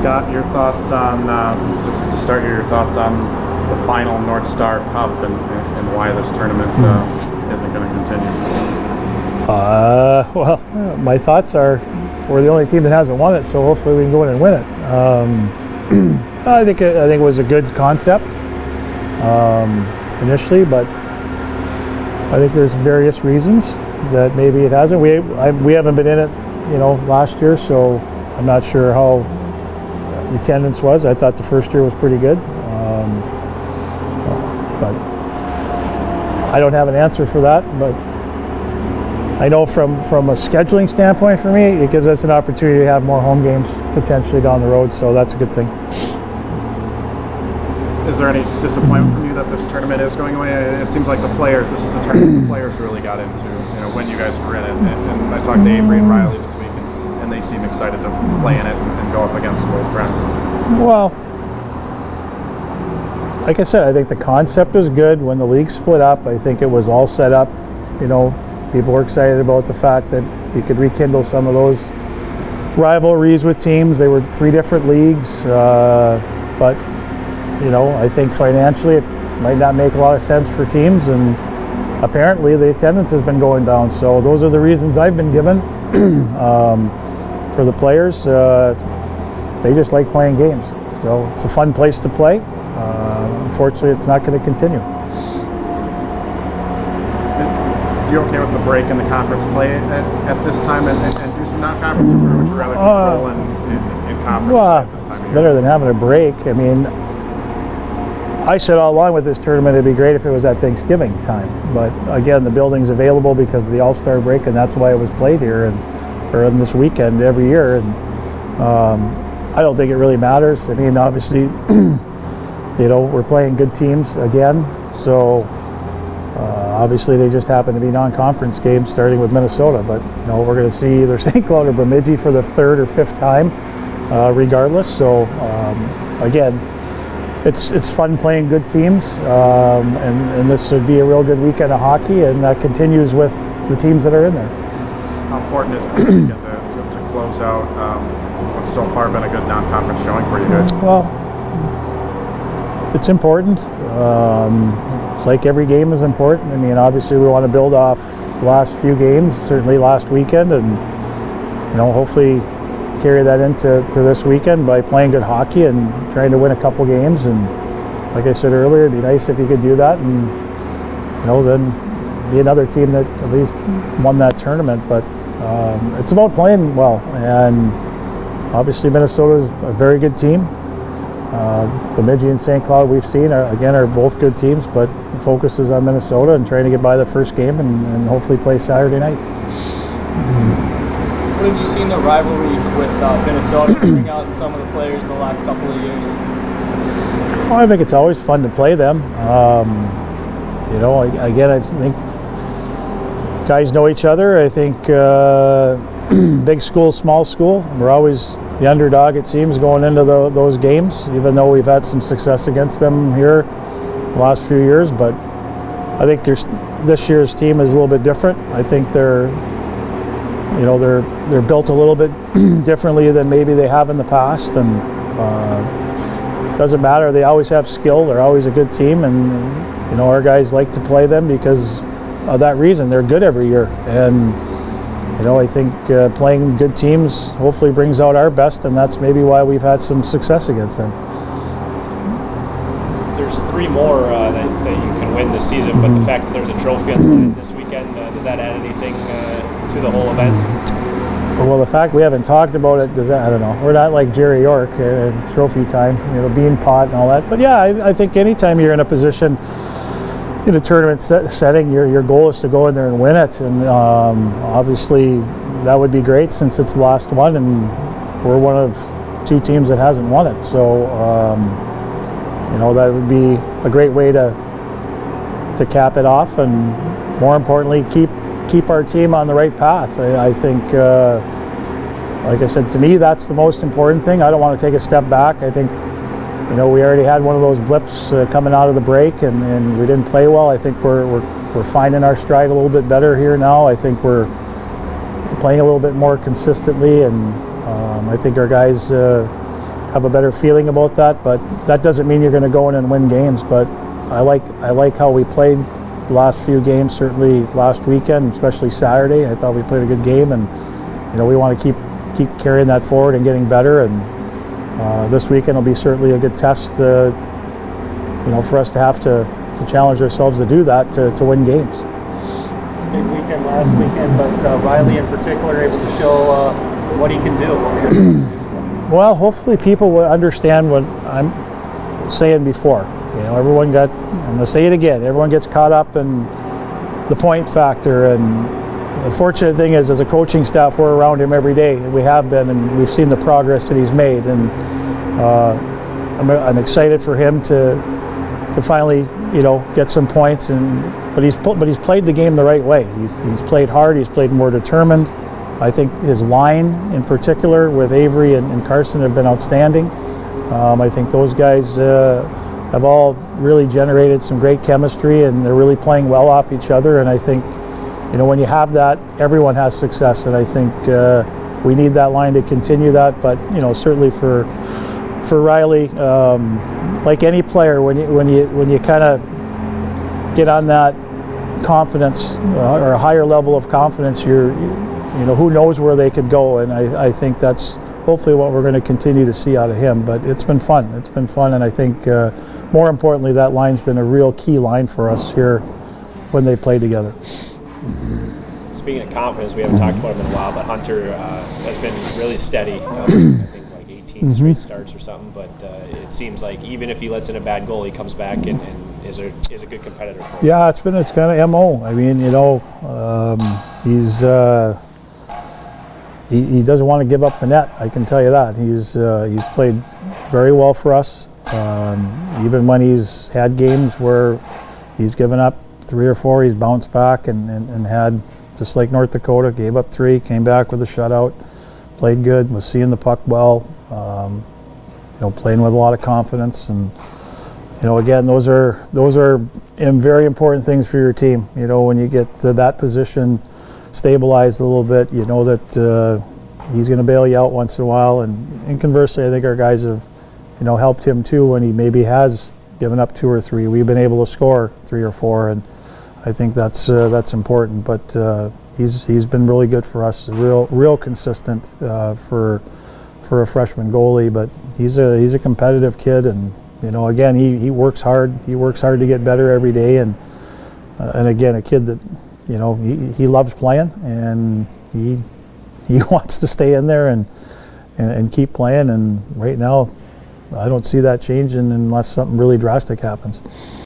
Scott, your thoughts on, just to start here, your thoughts on the final North Star Cup and why this tournament isn't going to continue? Well, my thoughts are we're the only team that hasn't won it, so hopefully we can go in and win it. I think it was a good concept initially, but I think there's various reasons that maybe it hasn't. We haven't been in it, last year, so I'm not sure how the attendance was. I thought the first year was pretty good, but I don't have an answer for that. But I know from a scheduling standpoint for me, it gives us an opportunity to have more home games potentially down the road, so that's a good thing. Is there any disappointment from you that this tournament is going away? It seems like this is a tournament the players really got into, when you guys were in it. And I talked to Avery and Riley this week, and they seem excited to play in it and go up against some old friends. Well, like I said, I think the concept was good. When the league split up, I think it was all set up. People were excited about the fact that you could rekindle some of those rivalries with teams. They were 3 different leagues, but I think financially it might not make a lot of sense for teams, and apparently the attendance has been going down. So those are the reasons I've been given. For the players, they just like playing games. So it's a fun place to play. Unfortunately, it's not going to continue. You okay with the break in the conference play at this time and do some non-conference, or would you rather keep rolling in conference well, play at this time of year? Better than having a break. I mean, I said all along with this tournament it'd be great if it was at Thanksgiving time, but again, the building's available because of the All-Star break, and that's why it was played here or in this weekend every year. And I don't think it really matters. I mean, obviously, we're playing good teams again, so obviously they just happen to be non-conference games starting with Minnesota, but we're going to see either St. Cloud or Bemidji for the 3rd or 5th time, regardless. So again, it's fun playing good teams, and this would be a real good weekend of hockey, and that continues with the teams that are in there. How important is this weekend to close out what's so far been a good non-conference showing for you guys? Well, it's important. It's like every game is important. I mean, obviously we want to build off the last few games, certainly last weekend, and hopefully carry that into this weekend by playing good hockey and trying to win a couple games. And like I said earlier, it'd be nice if you could do that, and then be another team that at least won that tournament. But it's about playing well, and obviously Minnesota's a very good team. Bemidji and St. Cloud we've seen are both good teams, but the focus is on Minnesota and trying to get by the first game and hopefully play Saturday night. What have you seen the rivalry with Minnesota bring out in some of the players the last couple of years? Well, I think it's always fun to play them. Again, I think guys know each other. I think big school, small school, we're always the underdog, it seems, going into those games, even though we've had some success against them here the last few years. But I think this year's team is a little bit different. I think they're built a little bit differently than maybe they have in the past, and doesn't matter. They always have skill. They're always a good team, and our guys like to play them because of that reason. They're good every year, and I think playing good teams hopefully brings out our best, and that's maybe why we've had some success against them. There's 3 more that you can win this season, but the fact that there's a trophy on the line this weekend, does that add anything to the whole event? Well, the fact we haven't talked about it, I don't know. We're not like Jerry York, trophy time, bean pot and all that. But yeah, I think anytime you're in a position in a tournament setting, your goal is to go in there and win it, and obviously that would be great since it's the last one, and we're one of 2 teams that hasn't won it. So that would be a great way to cap it off, and more importantly, keep our team on the right path. I think, like I said, to me, that's the most important thing. I don't want to take a step back. I think we already had one of those blips coming out of the break, and we didn't play well. I think we're finding our stride a little bit better here now. I think we're playing a little bit more consistently, and I think our guys have a better feeling about that. But that doesn't mean you're going to go in and win games. But I like how we played the last few games. Certainly last weekend, especially Saturday. I thought we played a good game, and we want to keep carrying that forward and getting better. And this weekend will be certainly a good test. For us to have to challenge ourselves to do that to win games. It's a big weekend last weekend, but Riley in particular able to show what he can do. What were your thoughts at this point? Well, hopefully people will understand what I'm saying before. Everyone got, I'm going to say it again, everyone gets caught up in the point factor, and the fortunate thing is as a coaching staff we're around him every day. We have been, and we've seen the progress that he's made, and I'm excited for him to finally, get some points. But he's played the game the right way. He's played hard. He's played more determined. I think his line, in particular, with Avery and Carson, have been outstanding. I think those guys have all really generated some great chemistry, and they're really playing well off each other. And I think, when you have that, everyone has success. And I think we need that line to continue that. But certainly for Riley, like any player, when you kind of get on that confidence or a higher level of confidence, who knows where they could go, and I think that's hopefully what we're going to continue to see out of him. But it's been fun. It's been fun, and I think more importantly, that line's been a real key line for us here when they play together. Speaking of confidence, we haven't talked about him in a while, but Hunter has been really steady. I think like 18 straight starts or something, but it seems like even if he lets in a bad goal, he comes back and is a good competitor for him. Yeah, it's kind of MO. I mean, he's he doesn't want to give up the net. I can tell you that. He's played very well for us. Even when he's had games where he's given up 3 or 4, he's bounced back and had, just like North Dakota, gave up 3, came back with a shutout, played good, was seeing the puck well, playing with a lot of confidence. And again, those are very important things for your team. When you get to that position, stabilized a little bit, that he's going to bail you out once in a while. And conversely, I think our guys have, helped him too when he maybe has given up 2 or 3. We've been able to score 3 or 4, and I think that's important. But he's been really good for us, real consistent for a freshman goalie. But he's a competitive kid, and again, he works hard. He works hard to get better every day, and again, a kid that he loves playing, and he wants to stay in there and keep playing. And right now, I don't see that changing unless something really drastic happens.